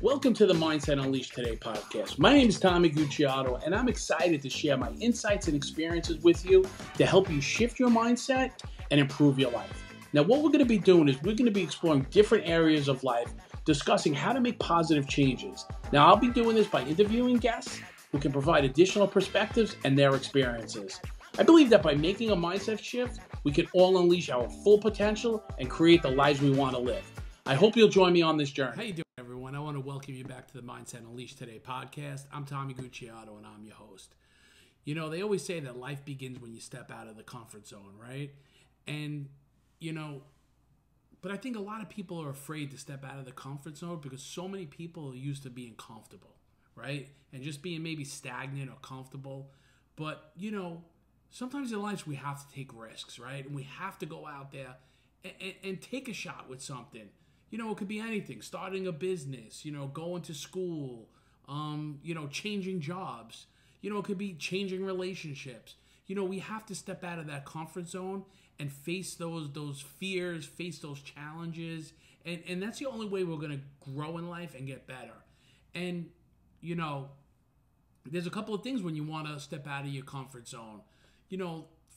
Welcome to the Mindset Unleashed Today podcast. My name is Tommy Gucciardo, and I'm excited to share my insights and experiences with you to help you shift your mindset and improve your life. Now, what we're going to be doing is we're going to be exploring different areas of life, discussing how to make positive changes. Now, I'll be doing this by interviewing guests who can provide additional perspectives and their experiences. I believe that by making a mindset shift, we can all unleash our full potential and create the lives we want to live. I hope you'll join me on this journey. How you doing, everyone? I want to welcome you back to the Mindset Unleashed Today podcast. I'm Tommy Gucciardo, and I'm your host. You know, they always say that life begins when you step out of the comfort zone, right? And, but I think a lot of people are afraid to step out of the comfort zone because so many people are used to being comfortable, right? And just being maybe stagnant or comfortable. But, sometimes in life we have to take risks, right? And we have to go out there and take a shot with something. It could be anything, starting a business, going to school, changing jobs. It could be changing relationships. We have to step out of that comfort zone and face those fears, face those challenges. And that's the only way we're going to grow in life and get better. And, there's a couple of things when you want to step out of your comfort zone.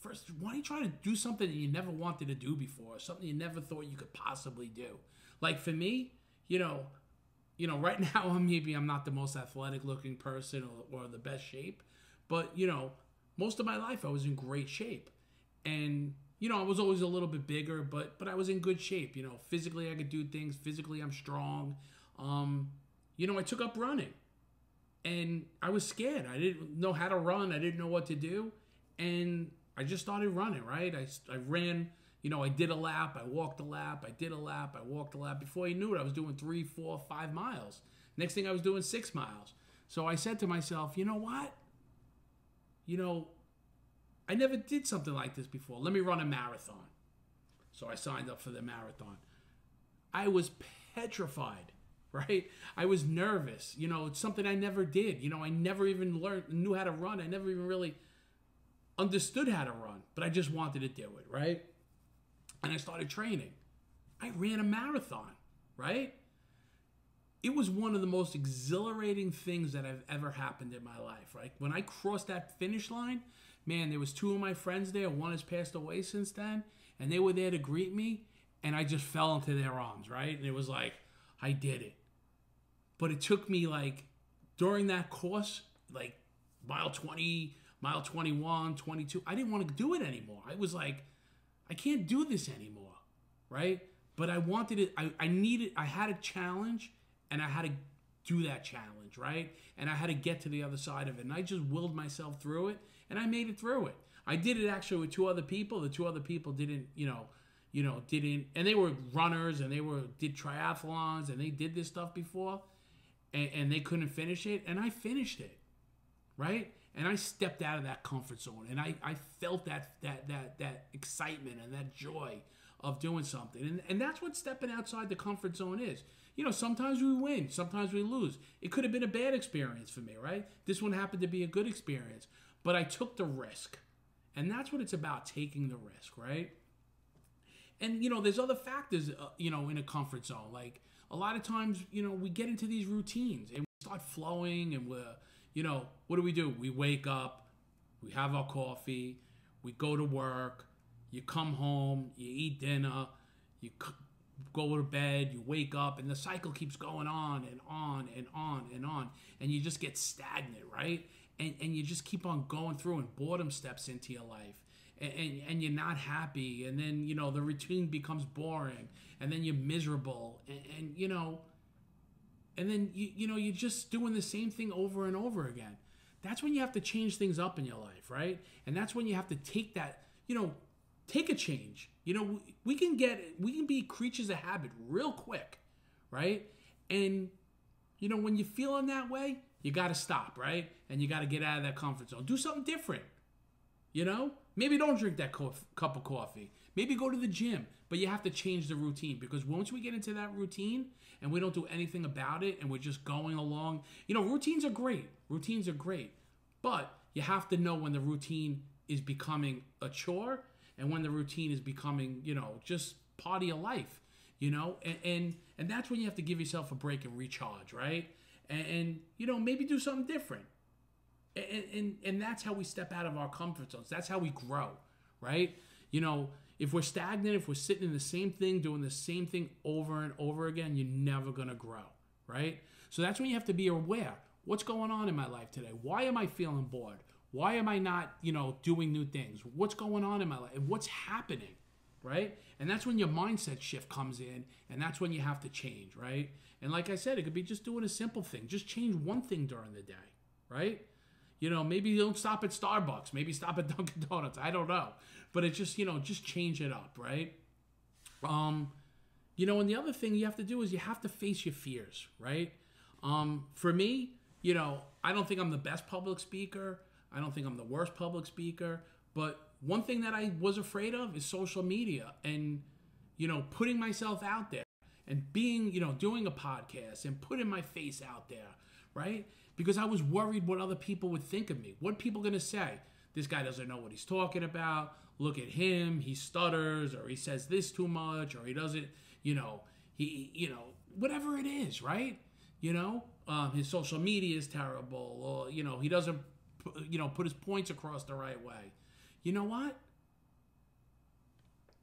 First, why don't you try to do something that you never wanted to do before, something you never thought you could possibly do? Like for me, right now I'm not the most athletic looking person or the best shape, but most of my life I was in great shape. And I was always a little bit bigger, but I was in good shape. Physically I could do things, physically I'm strong. I took up running. And I was scared. I didn't know how to run. I didn't know what to do. And I just started running, right? I ran, I did a lap, I walked a lap, I did a lap, I walked a lap. Before you knew it, I was doing 3, 4, 5 miles. Next thing I was doing 6 miles. So I said to myself, you know what? I never did something like this before. Let me run a marathon. So I signed up for the marathon. I was petrified, right? I was nervous. It's something I never did. I never even knew how to run. I never even really understood how to run, but I just wanted to do it, right? And I started training. I ran a marathon, right? It was one of the most exhilarating things that have ever happened in my life, right? When I crossed that finish line, man, there was 2 of my friends there. One has passed away since then, and they were there to greet me, and I just fell into their arms, right? And it was like, I did it. But it took me during that course, mile 20, mile 21, 22, I didn't want to do it anymore. I was like, I can't do this anymore, right? But I wanted it, I had a challenge, and I had to do that challenge, right? And I had to get to the other side of it. And I just willed myself through it, and I made it through it. I did it actually with 2 other people. The 2 other people didn't, and they were runners, and they did triathlons, and they did this stuff before, and they couldn't finish it, and I finished it, right? And I stepped out of that comfort zone, and I felt that excitement and that joy of doing something. And that's what stepping outside the comfort zone is. Sometimes we win, sometimes we lose. It could have been a bad experience for me, right? This one happened to be a good experience. But I took the risk. And that's what it's about, taking the risk, right? And, there's other factors, in a comfort zone. Like, a lot of times, we get into these routines, and we start flowing, and we're... what do? We wake up, we have our coffee, we go to work, you come home, you eat dinner, you go to bed, you wake up, and the cycle keeps going on and on and on and on, and you just get stagnant, right? And you just keep on going through, and boredom steps into your life, and you're not happy, and then, the routine becomes boring, and then you're miserable, and then, you're just doing the same thing over and over again. That's when you have to change things up in your life, right? And that's when you have to take that, take a change. We can be creatures of habit real quick, right? And, when you're feeling that way, you got to stop, right? And you got to get out of that comfort zone. Do something different, Maybe don't drink that cup of coffee. Maybe go to the gym, but you have to change the routine, because once we get into that routine and we don't do anything about it and we're just going along, routines are great. Routines are great, but you have to know when the routine is becoming a chore and when the routine is becoming, just part of your life. you know, and that's when you have to give yourself a break and recharge, right? And you know, maybe do something different. And that's how we step out of our comfort zones. That's how we grow, right? You know, if we're stagnant, if we're sitting in the same thing, doing the same thing over and over again, you're never going to grow, right? So that's when you have to be aware. What's going on in my life today? Why am I feeling bored? Why am I not, you know, doing new things? What's going on in my life? What's happening, right? And that's when your mindset shift comes in, and that's when you have to change, right? And like I said, it could be just doing a simple thing. Just change one thing during the day, right? You know, maybe you don't stop at Starbucks. Maybe stop at Dunkin' Donuts. I don't know. But it's just, you know, just change it up, right? You know, and the other thing you have to do is you have to face your fears, right? For me, you know, I don't think I'm the best public speaker. I don't think I'm the worst public speaker. But one thing that I was afraid of is social media and, you know, putting myself out there and being, you know, doing a podcast and putting my face out there, right? Because I was worried what other people would think of me. What are people going to say? This guy doesn't know what he's talking about. Look at him. He stutters, or he says this too much, or he doesn't, you know, whatever it is, right? You know, his social media is terrible, or, you know, he doesn't, you know, put his points across the right way. You know what?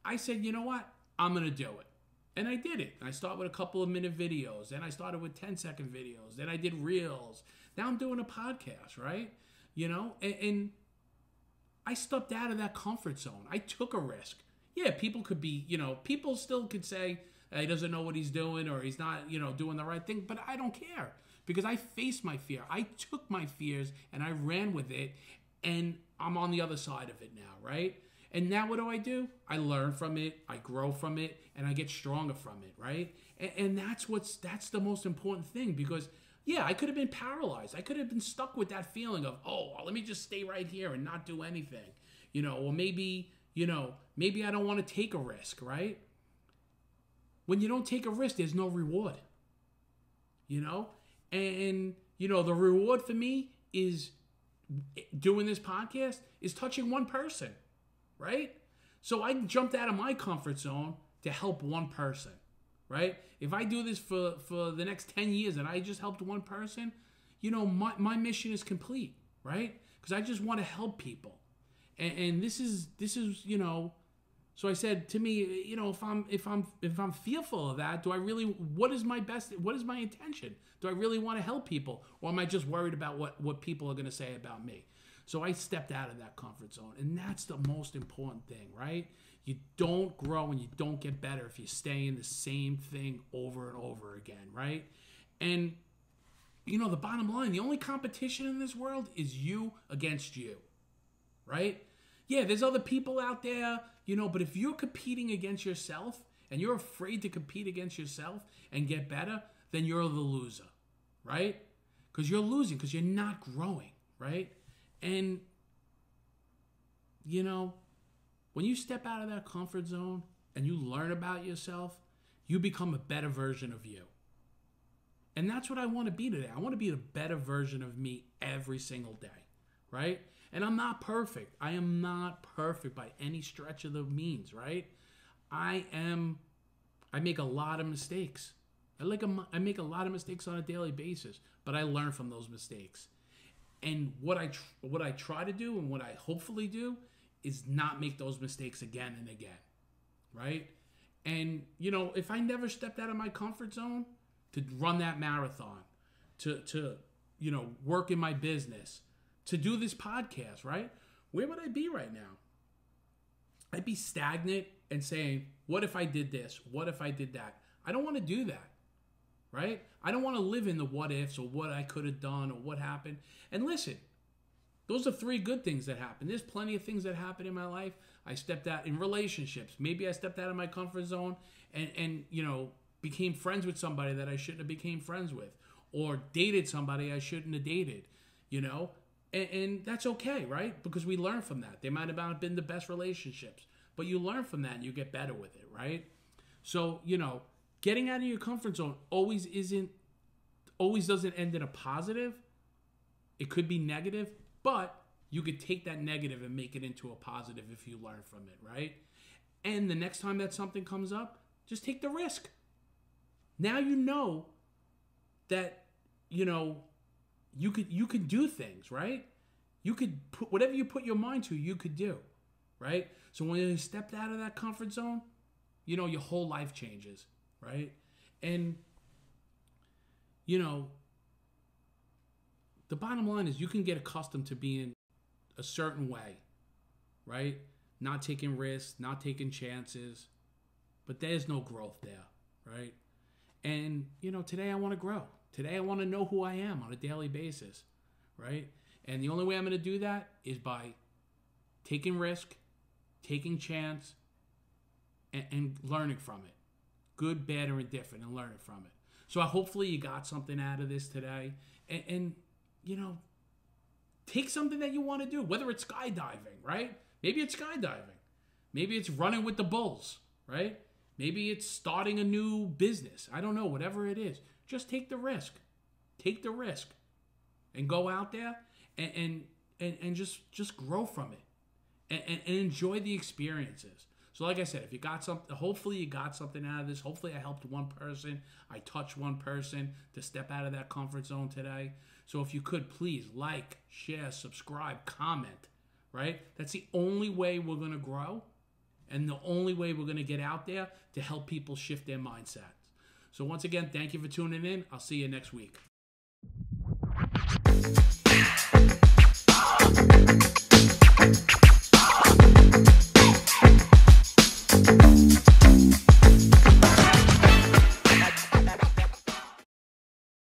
I said, you know what? I'm going to do it. And I did it. I started with a couple of minute videos. Then I started with 10-second videos. Then I did reels. Now I'm doing a podcast, right? You know, and I stepped out of that comfort zone. I took a risk. Yeah, people could be, you know, people still could say he doesn't know what he's doing or he's not, you know, doing the right thing. But I don't care because I faced my fear. I took my fears and I ran with it. And I'm on the other side of it now, right? And now what do? I learn from it, I grow from it, and I get stronger from it, right? And that's the most important thing because, yeah, I could have been paralyzed. I could have been stuck with that feeling of, oh, well, let me just stay right here and not do anything, you know, or maybe, you know, maybe I don't want to take a risk, right? When you don't take a risk, there's no reward, you know? And you know, the reward for me is doing this podcast is touching one person. Right? So I jumped out of my comfort zone to help one person, right? If I do this for the next 10 years and I just helped one person, you know, my mission is complete, right? Because I just want to help people. And this is, you know, so I said to me, you know, if I'm fearful of that, what is my intention? Do I really want to help people? Or am I just worried about what people are going to say about me? So I stepped out of that comfort zone, and that's the most important thing, right? You don't grow and you don't get better if you stay in the same thing over and over again, right? And, you know, the bottom line, the only competition in this world is you against you, right? Yeah, there's other people out there, you know, but if you're competing against yourself and you're afraid to compete against yourself and get better, then you're the loser, right? Because you're losing, because you're not growing, right? And, you know, when you step out of that comfort zone and you learn about yourself, you become a better version of you. And that's what I want to be today. I want to be a better version of me every single day, right? And I'm not perfect. I am not perfect by any stretch of the means, right? I make a lot of mistakes. I make a lot of mistakes on a daily basis, but I learn from those mistakes. And what I try to do and what I hopefully do is not make those mistakes again and again, right? And, you know, if I never stepped out of my comfort zone to run that marathon, to you know, work in my business, to do this podcast, right? Where would I be right now? I'd be stagnant and saying, what if I did this? What if I did that? I don't want to do that. Right? I don't want to live in the what ifs or what I could have done or what happened. And listen, those are 3 good things that happen. There's plenty of things that happen in my life. I stepped out in relationships. Maybe I stepped out of my comfort zone and you know, became friends with somebody that I shouldn't have became friends with, or dated somebody I shouldn't have dated, you know? And that's okay, right? Because we learn from that. They might have not been the best relationships, but you learn from that and you get better with it, right? So, you know, getting out of your comfort zone always doesn't end in a positive. It could be negative, but you could take that negative and make it into a positive if you learn from it, right? And the next time that something comes up, Just take the risk. Now you know that, you know, you could do things, right? You could put whatever you put your mind to, you could do, right? So when you stepped out of that comfort zone, you know, your whole life changes, right? And, you know, the bottom line is you can get accustomed to being a certain way, right? Not taking risks, not taking chances, but there's no growth there, right? And, you know, today I want to grow. Today I want to know who I am on a daily basis, right? And the only way I'm going to do that is by taking risk, taking chance, and learning from it. Good, bad, or indifferent, and learning from it. So hopefully you got something out of this today. And you know, take something that you want to do, whether it's skydiving, right? Maybe it's skydiving. Maybe it's running with the bulls, right? Maybe it's starting a new business. I don't know, whatever it is. Just take the risk. Take the risk. And go out there and just grow from it. And enjoy the experiences. So like I said, if you got something, hopefully you got something out of this. Hopefully I helped one person. I touched one person to step out of that comfort zone today. So if you could, please like, share, subscribe, comment, right? That's the only way we're going to grow and the only way we're going to get out there to help people shift their mindsets. So once again, thank you for tuning in. I'll see you next week.